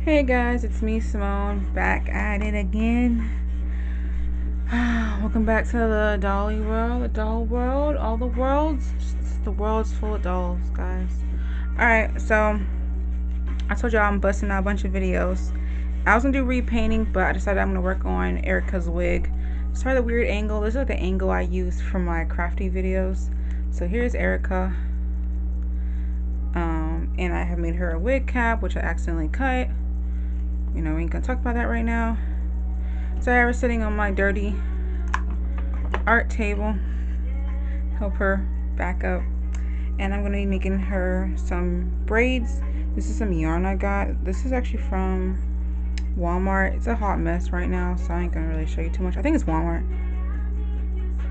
Hey guys, it's me, Simone, back at it again. Welcome back to the dolly world, the doll world, all the worlds. The world's full of dolls, guys. Alright, so I told y'all I'm busting out a bunch of videos. I was gonna do repainting, but I decided I'm gonna work on Eryka's wig. Sorry the weird angle. This is like the angle I use for my crafty videos. So here's Eryka. And I have made her a wig cap, which I accidentally cut. You know, we ain't gonna talk about that right now. So I was sitting on my dirty art table, help her back up, and I'm gonna be making her some braids. This is some yarn I got. This is actually from Walmart. It's a hot mess right now, so I ain't gonna really show you too much. I think it's Walmart.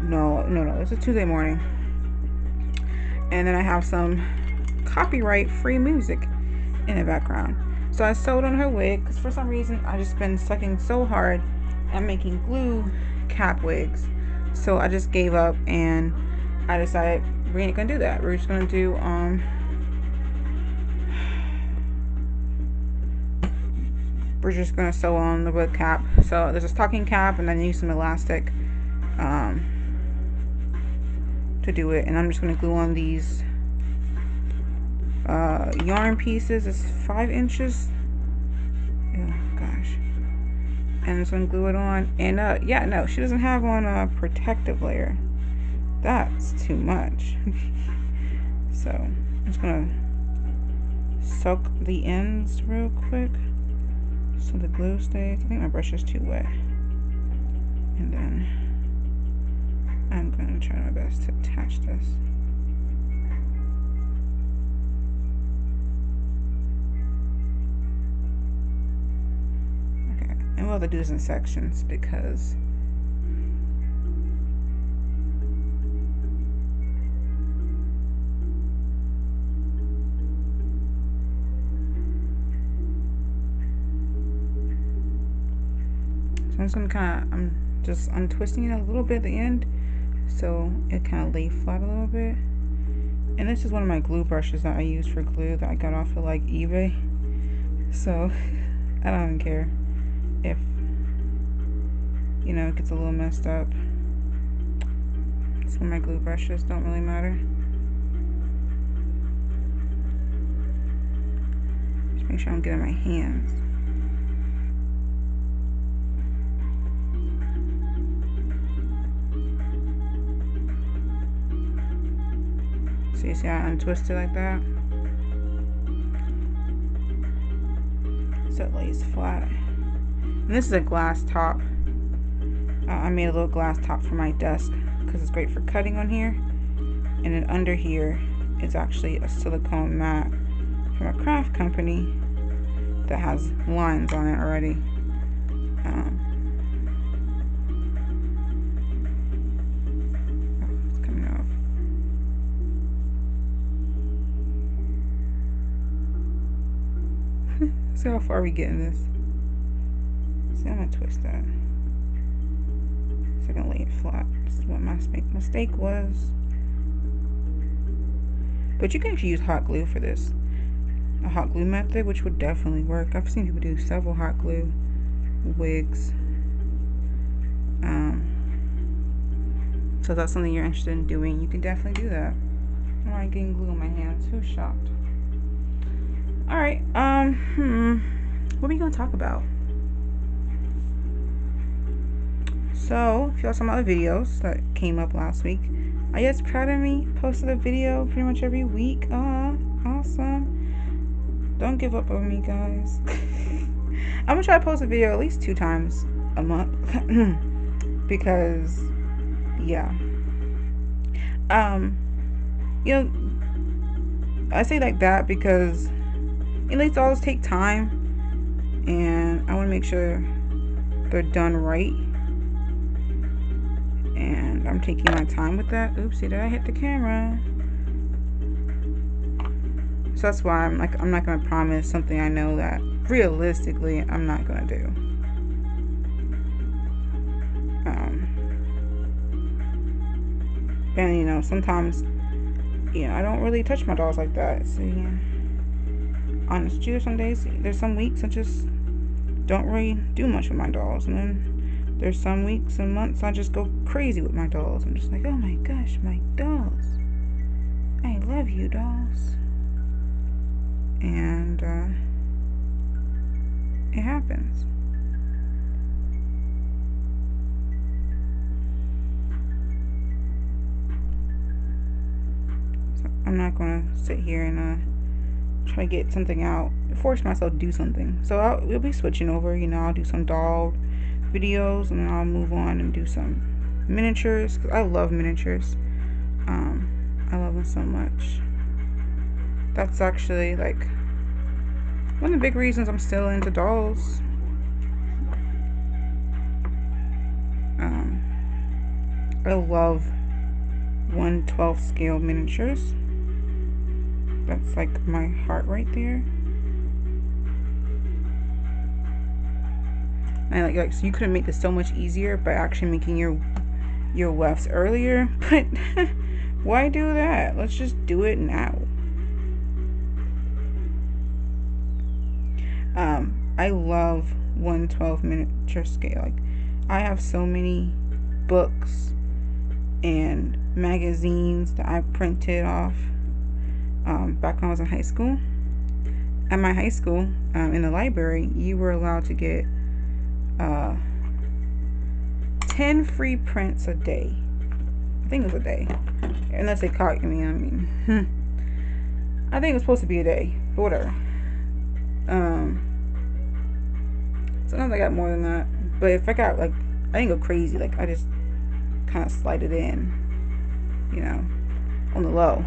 No, it's a Tuesday morning. And then I have some copyright free music in the background. So I sewed on her wig because for some reason I just been sucking so hard at making glue cap wigs. So I just gave up and I decided we ain't gonna do that. We're just gonna do we're just gonna sew on the wig cap. So there's a stocking cap and then use some elastic to do it, and I'm just gonna glue on these yarn pieces. It's 5 inches. Oh gosh. And I'm just gonna glue it on. And yeah, no, she doesn't have on a protective layer. That's too much. So I'm just gonna soak the ends real quick so the glue stays. I think my brush is too wet. And then I'm gonna try my best to attach this. And we'll have to do this in sections because so I'm just gonna I'm just untwisting it a little bit at the end so it kind of lay flat a little bit. And this is one of my glue brushes that I use for glue that I got off of like eBay. So I don't even care if, you know, it gets a little messed up. Some of my glue brushes don't really matter. Just make sure I don't get in my hands. So you see how I untwist it like that? So it lays flat. And this is a glass top. I made a little glass top for my desk because it's great for cutting on here. And then under here is actually a silicone mat from a craft company that has lines on it already. It's coming off. See how far we get in this. See, I'm gonna twist that. So I'm gonna lay it flat. This is what my mistake was. But you can actually use hot glue for this. A hot glue method, which would definitely work. I've seen people do several hot glue wigs. So if that's something you're interested in doing, you can definitely do that. I'm not getting glue on my hands. Who's shocked? Alright, what are we gonna talk about? So, if y'all saw my other videos that came up last week, are you guys proud of me? Posted a video pretty much every week. Awesome. Don't give up on me, guys. I'm gonna try to post a video at least 2 times a month. Because, yeah. You know, I say like that because at least always take time, and I want to make sure they're done right. And I'm taking my time with that. Oopsie, did I hit the camera? So that's why I'm not gonna promise something I know that realistically I'm not gonna do. And you know, sometimes, you know, I don't really touch my dolls like that. So yeah. honest with you, some days, there's some weeks I just don't really do much with my dolls, and then there's some weeks and months I just go crazy with my dolls. I'm just like, oh my gosh, my dolls. I love you, dolls. And it happens. So I'm not gonna sit here and try to get something out, force myself to do something. So we'll be switching over. I'll do some doll videos, and then I'll move on and do some miniatures, because I love miniatures. I love them so much. That's actually like one of the big reasons I'm still into dolls. I love 1/12 scale miniatures. That's like my heart right there. And like so you could have made this so much easier by actually making your wefts earlier, but why do that? Let's just do it now. I love 1/12 miniature scale. Like, I have so many books and magazines that I printed off back when I was in high school. At my high school, in the library, you were allowed to get 10 free prints a day. I think it was a day, unless they caught me. I mean, I think it was supposed to be a day, but whatever. Sometimes I got more than that, but if I got like, I didn't go crazy. Like, I just kind of slide it in, on the low.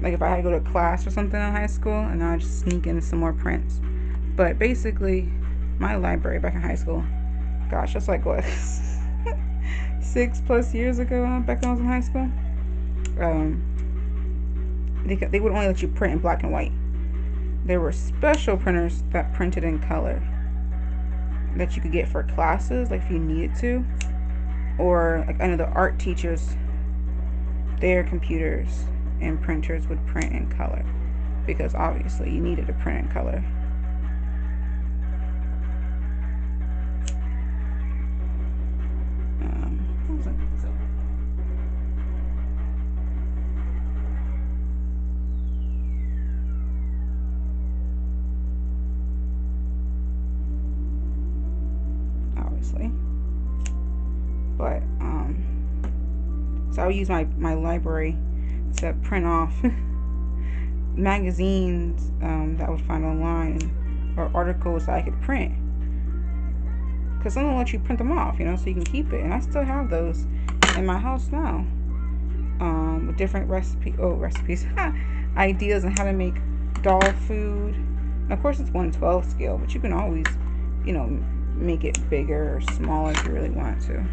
Like if I had to go to class or something in high school, and I'd just sneak in some more prints. But basically, my library back in high school, gosh, that's like what, 6+ years ago, back when I was in high school. They would only let you print in black and white. There were special printers that printed in color that you could get for classes, like if you needed to. Or like I know the art teachers, their computers and printers would print in color, because obviously you needed to print in color. Obviously, but so I would use my library to print off magazines that I would find online, or articles that I could print, because someone will let you print them off, so you can keep it. And I still have those in my house now, with different recipes ideas on how to make doll food. And of course it's 1/12 scale, but you can always make it bigger or smaller if you really want to.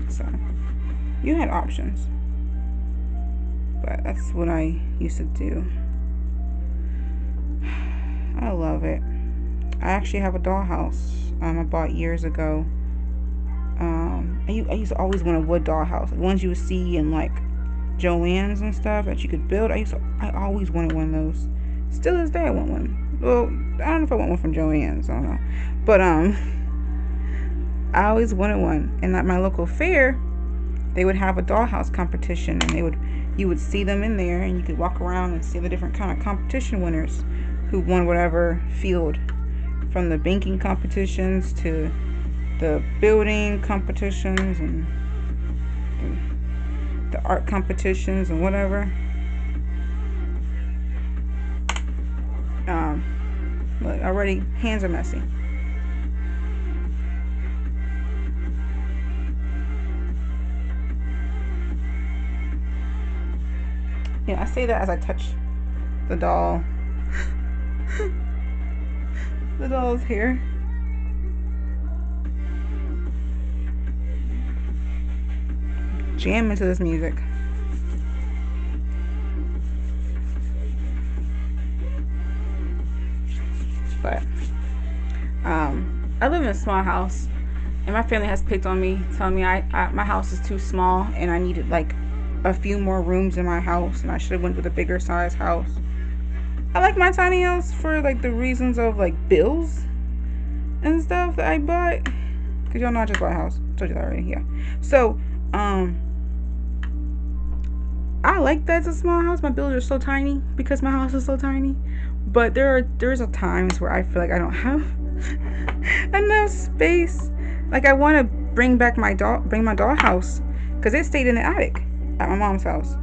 So you had options, but that's what I used to do. I love it. I actually have a dollhouse I bought years ago. I used to always want a wood dollhouse, the ones you would see in like Joann's and stuff that you could build. I always wanted one of those. Still to this day I want one. Well, I don't know if I want one from Joann's, I don't know. But I always wanted one. And at my local fair, they would have a dollhouse competition, and you would see them in there, and you could walk around and see the different kind of competition winners who won whatever field, from the banking competitions to the building competitions and the art competitions and whatever. Look, already hands are messy. I say that as I touch the doll. The doll's hair. jam into this music. But I live in a small house, and my family has picked on me, telling me my house is too small and I needed like a few more rooms in my house, and I should have went with a bigger size house. I like my tiny house for like the reasons of like bills and stuff that I bought. Cause y'all know I just bought a house. I told you that already. Yeah. So I like that it's a small house. My bills are so tiny because my house is so tiny. But there's a times where I feel like I don't have enough space. Like I want to bring my dollhouse because it stayed in the attic at my mom's house,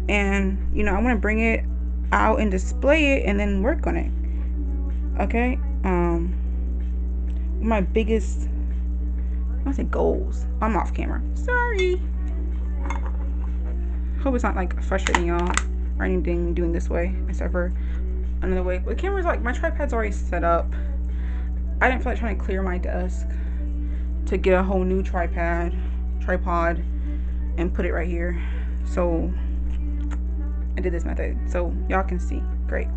and I want to bring it out and display it and then work on it. Okay. My biggest, I don't say goals. I'm off camera. Sorry. Hope it's not like frustrating y'all or anything doing this way, except for another way. But the camera's like, my tripod's already set up. I didn't feel like trying to clear my desk to get a whole new tripod and put it right here. So I did this method so y'all can see. Great.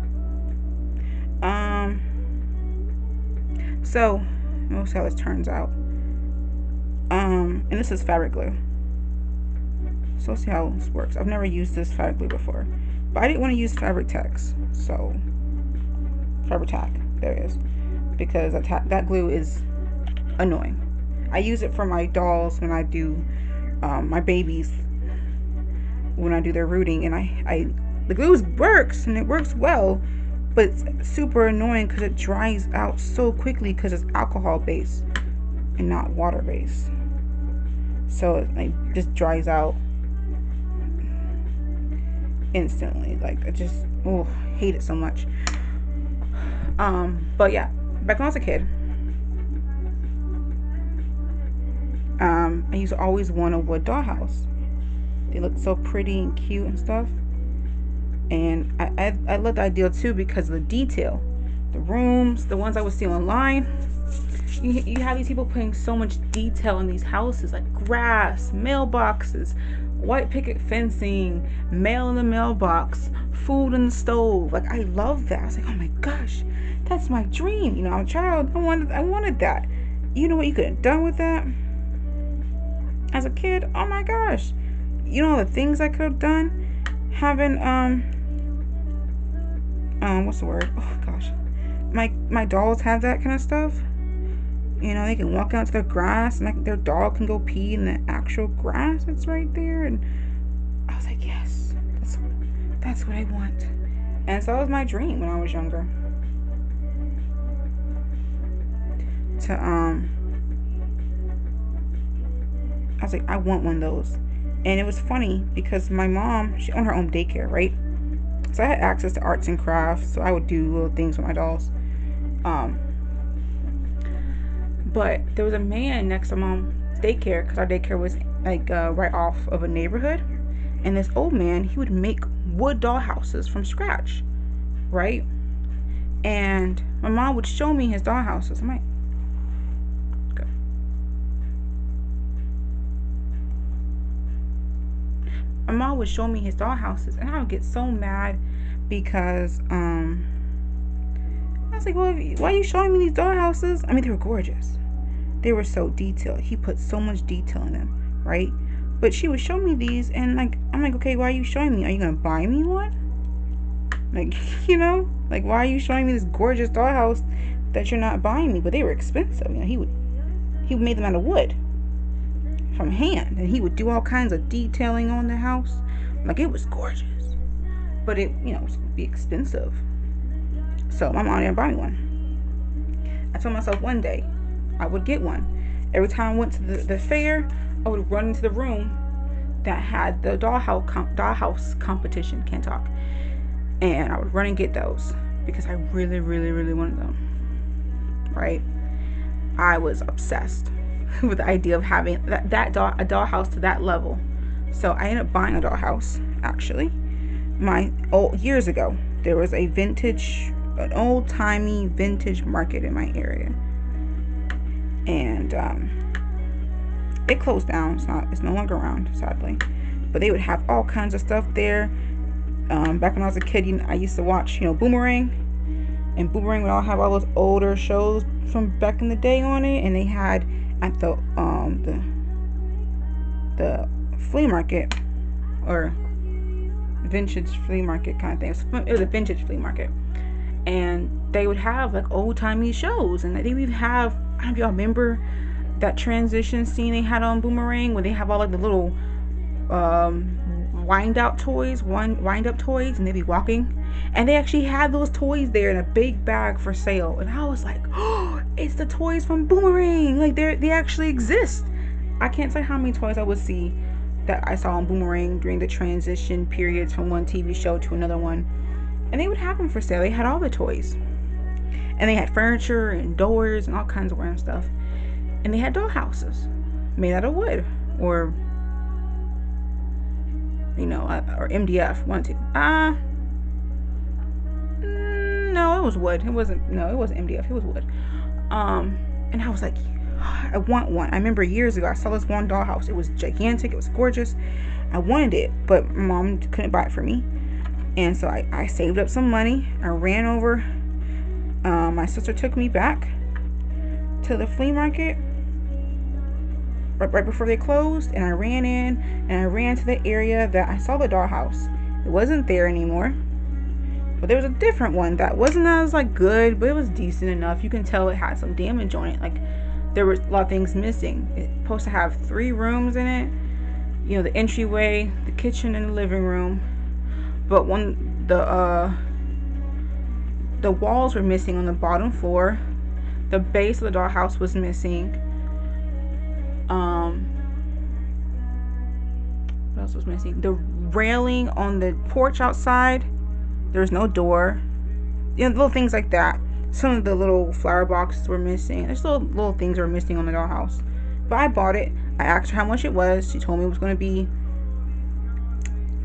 So we'll see how this turns out. And this is fabric glue. So let's see how this works. I've never used this fabric glue before, but I didn't want to use fabric tex, so fabric tack, there it is, because that glue is annoying. I use it for my dolls when I do my babies, when I do their rooting, and the glue works and it works well, but it's super annoying because it dries out so quickly because it's alcohol based and not water based. So it just dries out instantly. Like I just hate it so much. But yeah, back when I was a kid, I used to always want a wood dollhouse. They look so pretty and cute and stuff. And I love the idea too because of the detail. The rooms, the ones I would see online, you have these people putting so much detail in these houses, like grass, mailboxes, white picket fencing, mail in the mailbox, food in the stove. Like I love that. I was like, oh my gosh, that's my dream. I'm a child. I wanted that. You know what you could have done with that as a kid? Oh my gosh. The things I could have done, having what's the word? Oh gosh, my dolls have that kind of stuff. They can walk out to their grass and their dog can go pee in the actual grass that's right there. And I was like, yes, that's what I want. And so that was my dream when I was younger. I was like, I want one of those. And it was funny because my mom, she owned her own daycare, right? So I had access to arts and crafts, so I would do little things with my dolls. But there was a man next to mom's daycare, because our daycare was like right off of a neighborhood. And this old man, he would make wood doll houses from scratch, right? And my mom would show me his doll houses. I'm like, okay. My mom would show me his doll houses, and I would get so mad because I was like, well, why are you showing me these doll houses? I mean, they were gorgeous. They were so detailed. He put so much detail in them, right? But she would show me these, and I'm like, okay, why are you showing me? Are you gonna buy me one? Like, why are you showing me this gorgeous dollhouse that you're not buying me? But they were expensive. He made them out of wood from hand, and he would do all kinds of detailing on the house. Like, it was gorgeous, but it was gonna be expensive. So my mom didn't buy me one. I told myself one day I would get one. Every time I went to the fair, I would run into the room that had the dollhouse competition. Can't talk. And I would run and get those because I really, really, really wanted them. Right? I was obsessed with the idea of having a dollhouse to that level. So I ended up buying a dollhouse. Actually, years ago, there was an old-timey vintage market in my area, and It closed down. It's no longer around, sadly. But they would have all kinds of stuff there. Back when I was a kid, I used to watch, Boomerang, and Boomerang would all have all those older shows from back in the day on it, and they had at the flea market, or vintage flea market kind of thing. It was a vintage flea market, and they would have like old timey shows, and they would have. I don't know if y'all remember that transition scene they had on Boomerang, where they have all like the little wind up toys, and they'd be walking, and they actually had those toys there in a big bag for sale, and I was like, oh, it's the toys from Boomerang, like they actually exist. I can't say how many toys I would see that I saw on Boomerang during the transition periods from one TV show to another one, and they would have them for sale. They had all the toys, and they had furniture and doors and all kinds of random stuff, and they had doll houses made out of wood, or or MDF. No, it was wood. It wasn't MDF. It was wood. And I was like, I want one. I remember years ago I saw this one dollhouse. It was gigantic. It was gorgeous. I wanted it, but Mom couldn't buy it for me. And so I saved up some money. I ran over. My sister took me back to the flea market right before they closed, and I ran in, and I ran to the area that I saw the dollhouse. It wasn't there anymore, but there was a different one that wasn't as good, but it was decent enough. You can tell it had some damage on it. Like, there were a lot of things missing. It's supposed to have 3 rooms in it, the entryway, the kitchen, and the living room. But the walls were missing on the bottom floor. The base of the dollhouse was missing. What else was missing? The railing on the porch outside, there was no door. Little things like that. Some of the little flower boxes were missing. There's little things that were missing on the dollhouse. But I bought it. I asked her how much it was. She told me it was going to be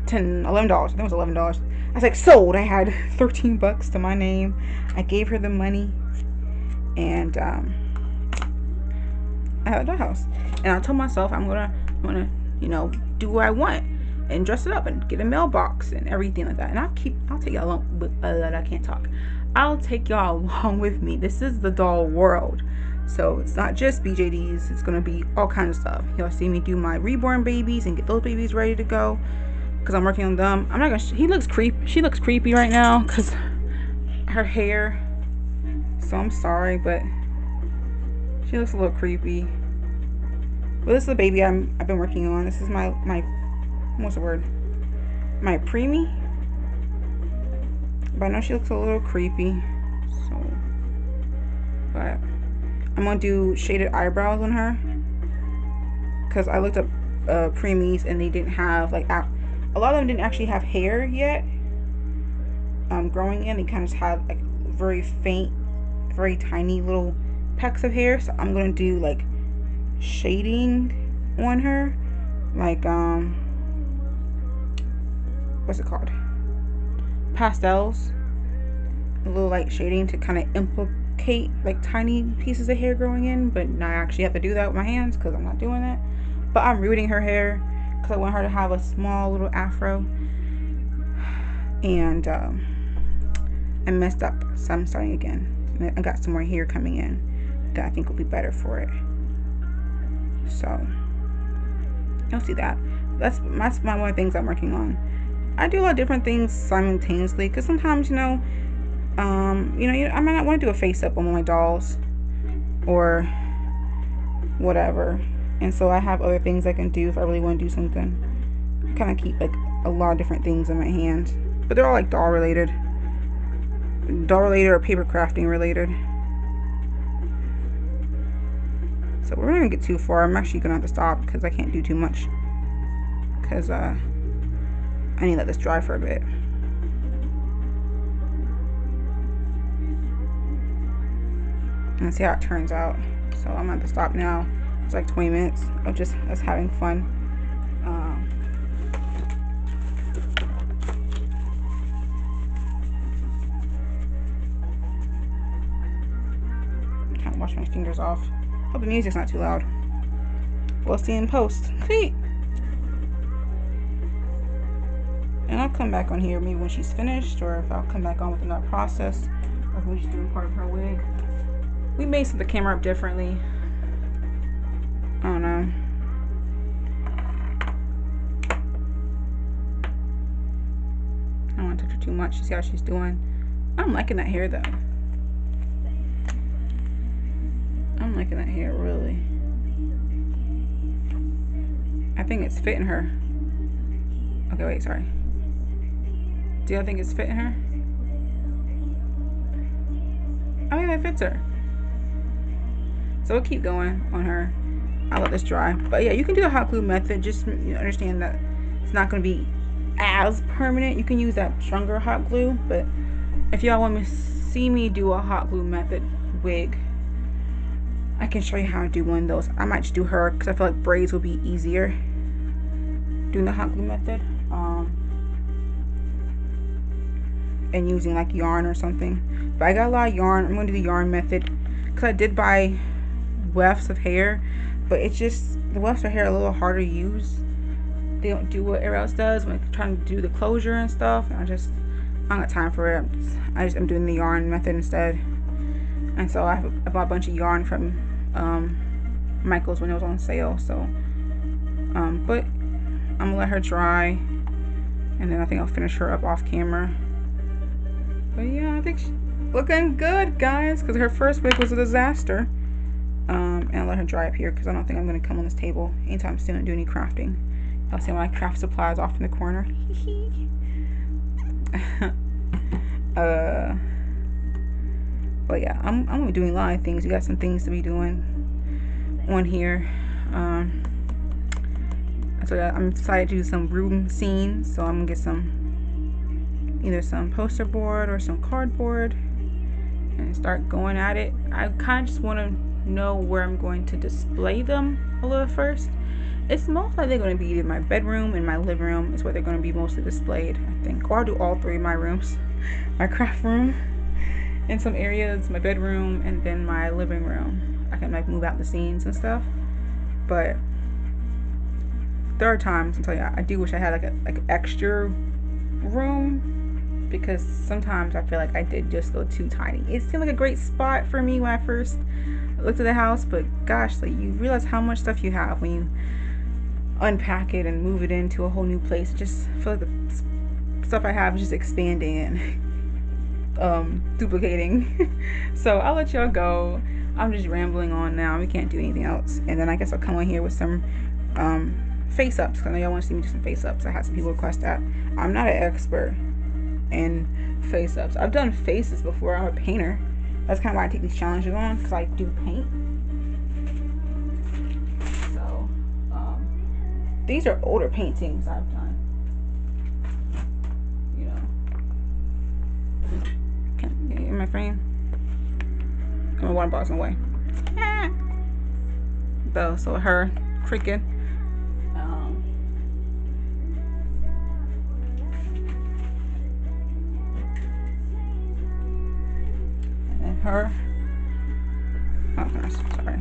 $11. I think it was $11. I was like, sold. I had $13 to my name. I gave her the money, and I had a dollhouse. And I told myself I'm gonna do what I want and dress it up and get a mailbox and everything like that. And I'll take y'all along with I can't talk. I'll take y'all along with me. This is the doll world. So it's not just BJDs. It's gonna be all kinds of stuff. Y'all see me do my reborn babies and get those babies ready to go, because I'm working on them. I'm not gonna. She looks creepy right now because her hair. So I'm sorry, but she looks a little creepy. But this is the baby I've been working on. This is my what's the word? My preemie. But I know she looks a little creepy. So, but I'm gonna do shaded eyebrows on her, because I looked up preemies and they didn't have a lot of them didn't actually have hair yet. Growing in, they kind of had very faint, very tiny little pecks of hair. So I'm gonna do shading on her, what's it called, pastels, a little light shading to kind of implicate tiny pieces of hair growing in. But now I actually have to do that with my hands because I'm not doing that. But I'm rooting her hair because I want her to have a small little afro, and I messed up, so I'm starting again. I got some more hair coming in that I think will be better for it. So you'll see that. That's one of the things I'm working on. I do a lot of different things simultaneously, because sometimes I might not want to do a face up on one of my dolls or whatever, and so I have other things I can do if I really want to do something. I kind of keep a lot of different things in my hand, but they're all doll related or paper crafting related. So we're not gonna get too far. I'm actually gonna have to stop because I can't do too much, because I need to let this dry for a bit. And see how it turns out. So I'm gonna have to stop now. It's 20 minutes of just us having fun. Kind of wash my fingers off. Hope the music's not too loud. We'll see in post. See? And I'll come back on here maybe when she's finished, or if I'll come back on with another process, or when she's doing part of her wig. We may set the camera up differently. I don't know. I don't want to touch her too much to see how she's doing. I'm liking that hair though. I'm liking that hair really. I think it's fitting her. Okay, wait, sorry. Do you think it's fitting her? I think it fits her. So we'll keep going on her. I'll let this dry. But yeah, you can do a hot glue method. Just understand that it's not going to be as permanent. You can use that stronger hot glue. But if y'all want to see me do a hot glue method wig, I can show you how to do one of those. I might just do her because I feel like braids will be easier doing the hot glue method. And using like yarn or something. But I got a lot of yarn. I'm going to do the yarn method because I did buy wefts of hair, but it's just the wefts of hair are a little harder to use. They don't do what everyone else does when trying to do the closure and stuff. And I don't got time for it. I'm doing the yarn method instead. And so I bought a bunch of yarn from Michael's when it was on sale. So but I'm gonna let her dry, and then I think I'll finish her up off camera. But yeah, I think she's looking good, guys, because her first wig was a disaster. And I'll let her dry up here because I don't think I'm going to come on this table anytime soon and do any crafting. I'll see my craft supplies off in the corner. But yeah, I'm going to be doing a lot of things. We got some things to be doing on here. So yeah, I'm excited to do some room scenes. So I'm going to get either some poster board or some cardboard and start going at it. I kind of just want to know where I'm going to display them a little first. It's most likely going to be either my bedroom and my living room is where they're going to be mostly displayed, I think. Or I'll do all three of my rooms. My craft room in some areas, my bedroom, and then my living room. I can like move out the scenes and stuff. But there are times, I'll tell you, I do wish I had like an extra room, because sometimes I feel like I did just go too tiny. It seemed like a great spot for me when I first looked at the house, but gosh, like you realize how much stuff you have when you unpack it and move it into a whole new place. It just feel like the stuff I have is just expanding and duplicating. So I'll let y'all go. I'm just rambling on now. We can't do anything else. And then I guess I'll come on here with some face ups, because I know y'all want to see me do some face ups. I had some people request that. I'm not an expert in face ups. I've done faces before. I'm a painter. That's kind of why I take these challenges on, because I do paint. So these are older paintings I've done. You know, can't get in my frame. And my water bottle's in the way. So her cricket. Her. Oh gosh, sorry.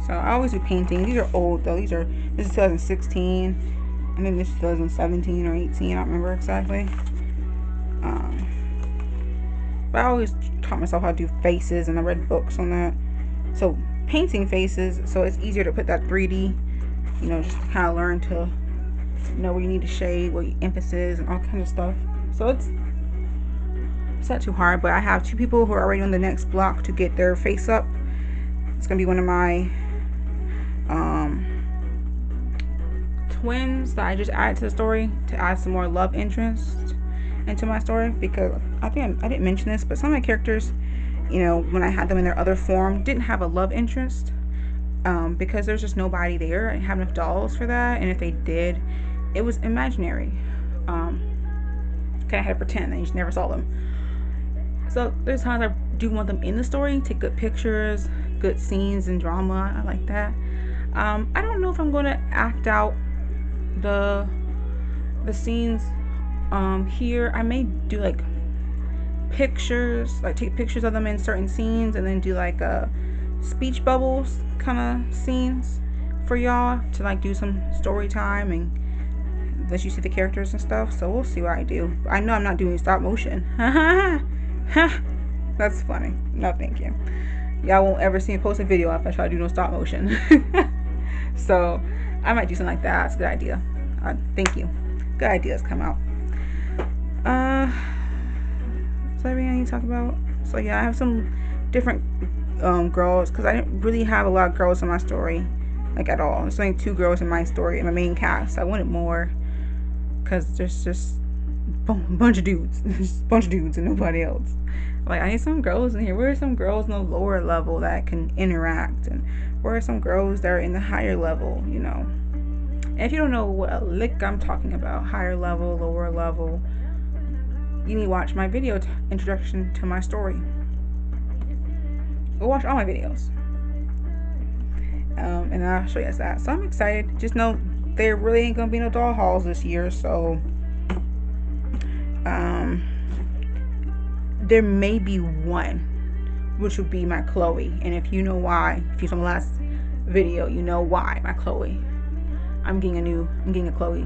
So I always do painting. These are old though. This is 2016. I think this is 2017 or 18. I don't remember exactly. But I always taught myself how to do faces, and I read books on that. So painting faces, so it's easier to put that 3D. You know, just kind of learn to know where you need to shade, what your emphasis, and all kind of stuff. So it's not too hard, but I have two people who are already on the next block to get their face up. It's gonna be one of my twins that I just added to the story to add some more love interest into my story, because I think I didn't mention this, but some of my characters, you know, when I had them in their other form, didn't have a love interest because there's just nobody there. I didn't have enough dolls for that, and if they did, it was imaginary. Kind of had to pretend that you just never saw them. So there's times I do want them in the story, take good pictures, good scenes and drama. I like that. I don't know if I'm going to act out the scenes here. I may do like pictures, like take pictures of them in certain scenes, and then do like speech bubbles kind of scenes for y'all to like do some story time and let you see the characters and stuff. So we'll see what I do. I know I'm not doing stop motion. That's funny. No, thank you. Y'all won't ever see me post a video if I try to do no stop motion. So I might do something like that. It's a good idea. Thank you. Good ideas come out. Is that everything I need to talk about? So yeah, I have some different girls, because I didn't really have a lot of girls in my story, like at all. There's only 2 girls in my story in my main cast. I wanted more, because there's just a bunch of dudes, just a bunch of dudes and nobody else. Like, I need some girls in here. Where are some girls in the lower level that can interact, and where are some girls that are in the higher level, you know? And if you don't know what a lick I'm talking about, higher level, lower level, you need to watch my video introduction to my story. Go watch all my videos. And I'll show you guys that. So I'm excited. Just know there really ain't gonna be no doll hauls this year, so there may be one, which would be my Chloe. And if you know why, if you saw my last video, you know why my Chloe. I'm getting a Chloe.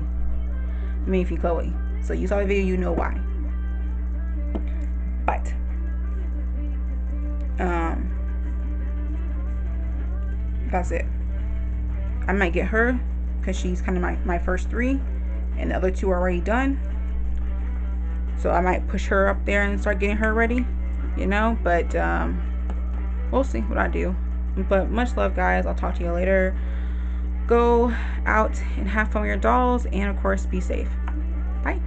Maybe Chloe. So you saw the video, you know why. But that's it. I might get her because she's kind of my first 3, and the other 2 are already done. So I might push her up there and start getting her ready, you know. But we'll see what I do. But much love, guys. I'll talk to you later. Go out and have fun with your dolls, and of course, be safe. Bye.